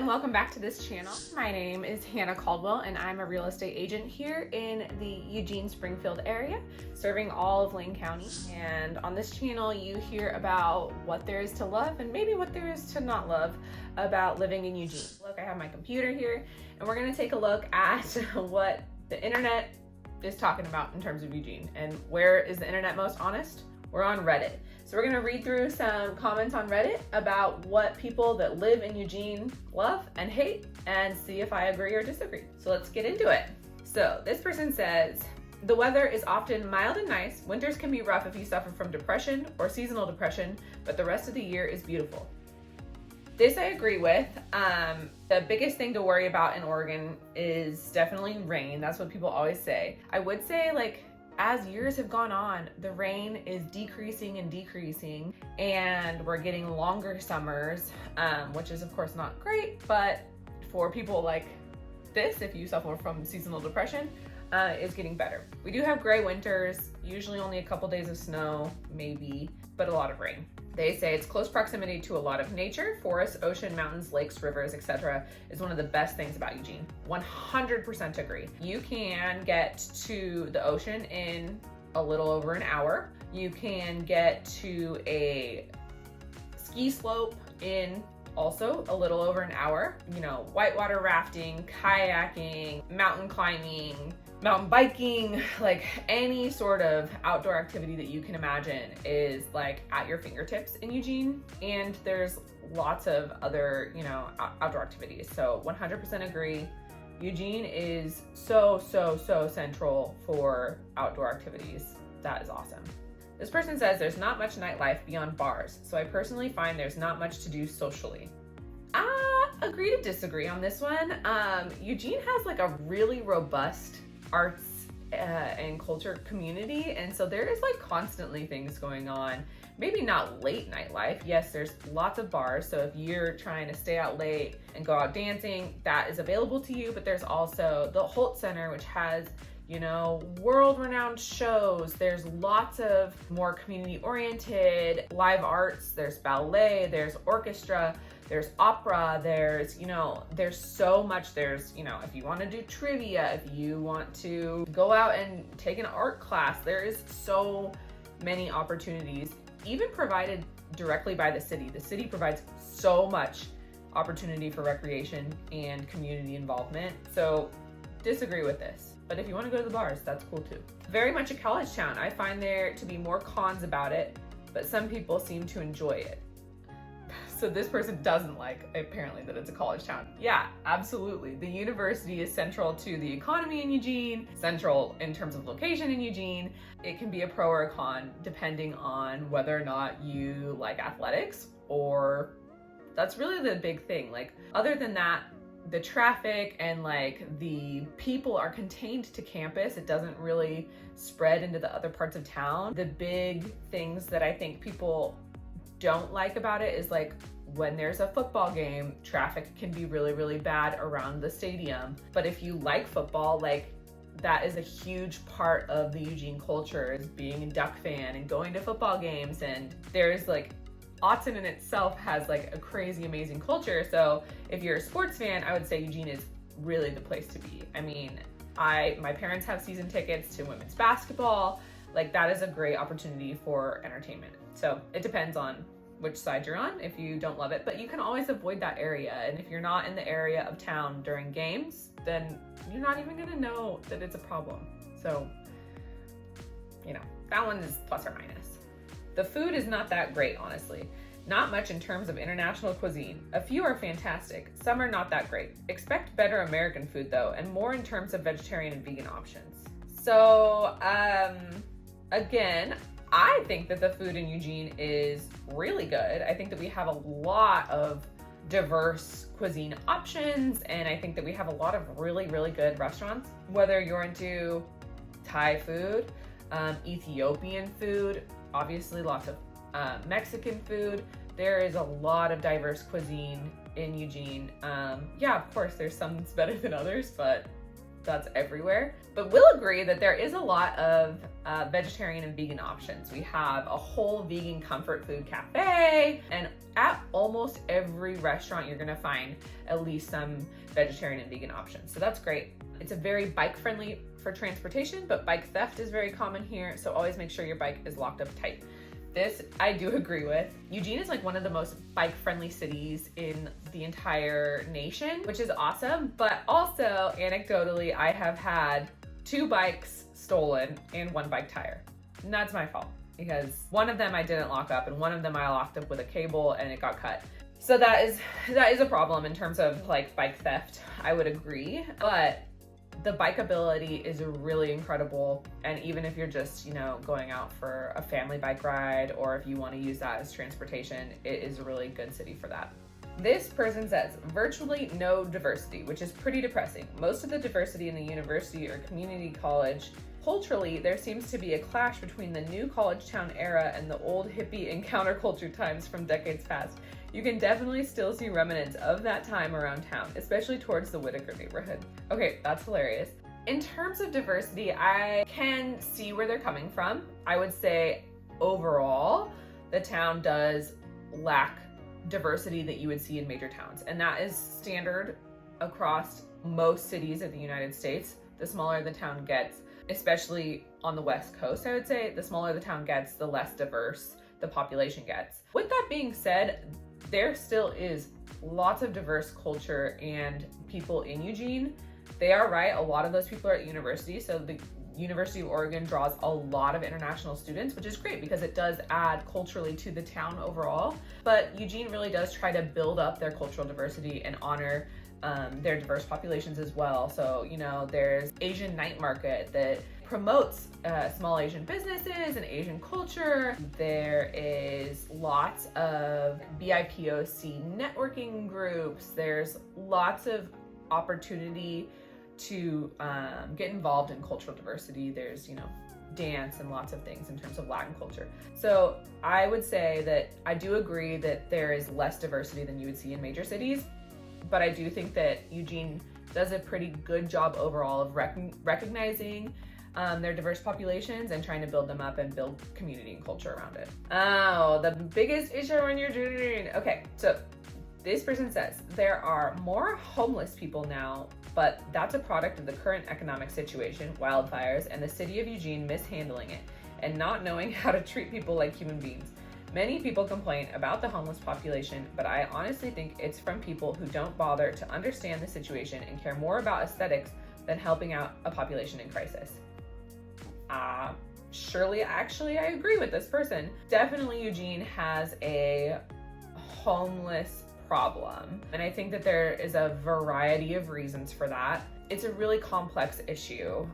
and welcome back to this channel. My name is Hannah Caldwell and I'm a real estate agent here in the Eugene Springfield area, serving all of Lane County. And on this channel, you hear about what there is to love and maybe what there is to not love about living in Eugene. Look, I have my computer here and we're gonna take a look at what the internet is talking about in terms of Eugene. And where is the internet most honest? We're on Reddit. So we're gonna read through some comments on Reddit about what people that live in Eugene love and hate and see if I agree or disagree. So let's get into it. So this person says, the weather is often mild and nice. Winters can be rough if you suffer from depression or seasonal depression, but the rest of the year is beautiful. This I agree with. The biggest thing to worry about in Oregon is definitely rain. That's what people always say. I would say, like, as years have gone on, the rain is decreasing and we're getting longer summers, which is of course not great, but for people like this, if you suffer from seasonal depression, is getting better. We do have gray winters, usually only a couple days of snow, maybe, but a lot of rain. They say it's close proximity to a lot of nature, forests, ocean, mountains, lakes, rivers, etc. is one of the best things about Eugene. 100% agree. You can get to the ocean in a little over an hour. You can get to a ski slope in also a little over an hour. You know, whitewater rafting, kayaking, mountain climbing, mountain biking, like any sort of outdoor activity that you can imagine is like at your fingertips in Eugene. And there's lots of other, you know, outdoor activities. So 100% agree. Eugene is so central for outdoor activities. That is awesome. This person says there's not much nightlife beyond bars. So I personally find there's not much to do socially. Agree to disagree on this one. Eugene has like a really robust arts and culture community, and so there is like constantly things going on. Maybe not late nightlife. Yes, there's lots of bars, so if you're trying to stay out late and go out dancing, that is available to you. But there's also the Holt Center, which has, you know, world-renowned shows. There's lots of more community-oriented live arts. There's ballet, there's orchestra, there's opera, there's, you know, there's so much. There's, you know, if you want to do trivia, if you want to go out and take an art class, there is so many opportunities, even provided directly by the city. The city provides so much opportunity for recreation and community involvement. So disagree with this. But if you want to go to the bars, that's cool too. Very much a college town. I find there to be more cons about it, but some people seem to enjoy it. So this person doesn't like, apparently, that it's a college town. Yeah, absolutely. The university is central to the economy in Eugene, central in terms of location in Eugene. It can be a pro or a con depending on whether or not you like athletics, or that's really the big thing. Like, other than that, the traffic and like the people are contained to campus. It doesn't really spread into the other parts of town. The big things that I think people don't like about it is like when there's a football game, traffic can be really bad around the stadium. But if you like football, like that is a huge part of the Eugene culture, is being a Duck fan and going to football games. And there's like, Autzen in itself has like a crazy amazing culture. So if you're a sports fan, I would say Eugene is really the place to be. I mean, my parents have season tickets to women's basketball. Like, that is a great opportunity for entertainment. So it depends on which side you're on if you don't love it, but you can always avoid that area. And if you're not in the area of town during games, then you're not even gonna know that it's a problem. So, you know, that one is plus or minus. The food is not that great, honestly. Not much in terms of international cuisine. A few are fantastic, some are not that great. Expect better American food though, and more in terms of vegetarian and vegan options. So, again, I think that the food in Eugene is really good. I think that we have a lot of diverse cuisine options, and I think that we have a lot of really good restaurants. Whether you're into Thai food, Ethiopian food, obviously lots of Mexican food. There is a lot of diverse cuisine in Eugene. Yeah, of course, there's some that's better than others, but that's everywhere. But we'll agree that there is a lot of vegetarian and vegan options. We have a whole vegan comfort food cafe, and at almost every restaurant you're gonna find at least some vegetarian and vegan options. So that's great. It's a very bike friendly for transportation, but bike theft is very common here. So always make sure your bike is locked up tight. This I do agree with. Eugene is like one of the most bike friendly cities in the entire nation, which is awesome. But also anecdotally, I have had 2 bikes stolen and 1 bike tire. And that's my fault because one of them I didn't lock up and one of them I locked up with a cable and it got cut. So that is a problem in terms of like bike theft. I would agree, but the bikeability is really incredible. And even if you're just, going out for a family bike ride, or if you want to use that as transportation, it is a really good city for that. This person says virtually no diversity, which is pretty depressing. Most of the diversity in the university or community college. Culturally, there seems to be a clash between the new college town era and the old hippie and counterculture times from decades past. You can definitely still see remnants of that time around town, especially towards the Whitaker neighborhood. Okay, that's hilarious. In terms of diversity, I can see where they're coming from. I would say overall, the town does lack diversity that you would see in major towns. And that is standard across most cities in the United States. The smaller the town gets, especially on the West Coast, I would say, the smaller the town gets, the less diverse the population gets. With that being said, there still is lots of diverse culture and people in Eugene. They are right, a lot of those people are at university, so the University of Oregon draws a lot of international students, which is great because it does add culturally to the town overall. But Eugene really does try to build up their cultural diversity and honor their diverse populations as well. So, there's Asian night market that promotes small Asian businesses and Asian culture. There is lots of BIPOC networking groups. There's lots of opportunity to get involved in cultural diversity. There's, dance and lots of things in terms of Latin culture. So I would say that I do agree that there is less diversity than you would see in major cities. But I do think that Eugene does a pretty good job overall of recognizing their diverse populations and trying to build them up and build community and culture around it. Oh, the biggest issue in Eugene. Okay, so this person says there are more homeless people now, but that's a product of the current economic situation, wildfires, and the city of Eugene mishandling it and not knowing how to treat people like human beings. Many people complain about the homeless population, but I honestly think it's from people who don't bother to understand the situation and care more about aesthetics than helping out a population in crisis. Surely, actually, I agree with this person. Definitely Eugene has a homeless problem, and I think that there is a variety of reasons for that. It's a really complex issue,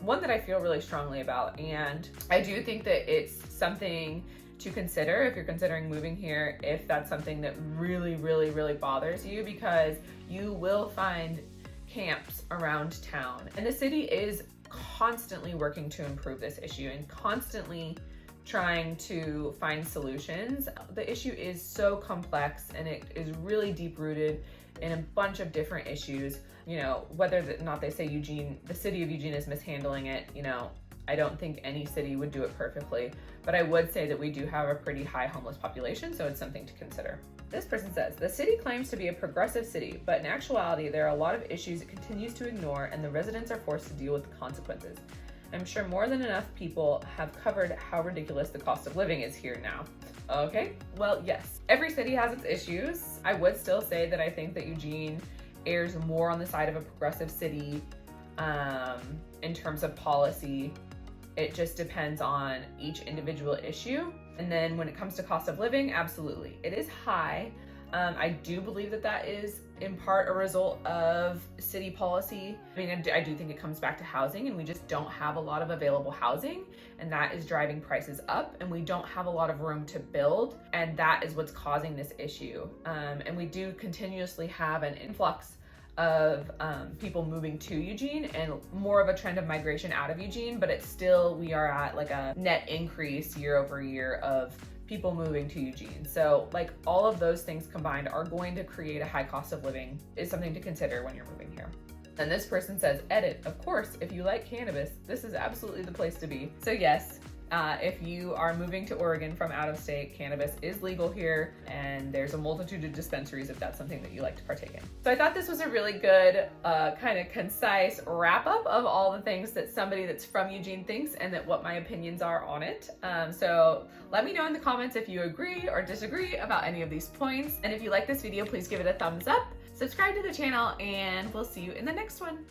one that I feel really strongly about, and I do think that it's something to consider if you're considering moving here, if that's something that really, really, really bothers you, because you will find camps around town. And the city is constantly working to improve this issue and constantly trying to find solutions. The issue is so complex and it is really deep rooted in a bunch of different issues. Whether or not they say the city of Eugene is mishandling it, I don't think any city would do it perfectly, but I would say that we do have a pretty high homeless population, so it's something to consider. This person says, the city claims to be a progressive city, but in actuality, there are a lot of issues it continues to ignore and the residents are forced to deal with the consequences. I'm sure more than enough people have covered how ridiculous the cost of living is here now. Okay, well, yes, every city has its issues. I would still say that I think that Eugene errs more on the side of a progressive city in terms of policy. It just depends on each individual issue. And then when it comes to cost of living, absolutely, it is high. I do believe that is in part a result of city policy. I do think it comes back to housing, and we just don't have a lot of available housing, and that is driving prices up, and we don't have a lot of room to build, and that is what's causing this issue. And we do continuously have an influx of people moving to Eugene and more of a trend of migration out of Eugene, but we are at like a net increase year over year of people moving to Eugene. So like all of those things combined are going to create a high cost of living, is something to consider when you're moving here. And this person says, edit, of course, if you like cannabis, this is absolutely the place to be. So yes, if you are moving to Oregon from out of state, cannabis is legal here, and there's a multitude of dispensaries if that's something that you like to partake in. So I thought this was a really good, kind of concise wrap up of all the things that somebody that's from Eugene thinks and that what my opinions are on it. So let me know in the comments if you agree or disagree about any of these points. And if you like this video, please give it a thumbs up, subscribe to the channel, and we'll see you in the next one.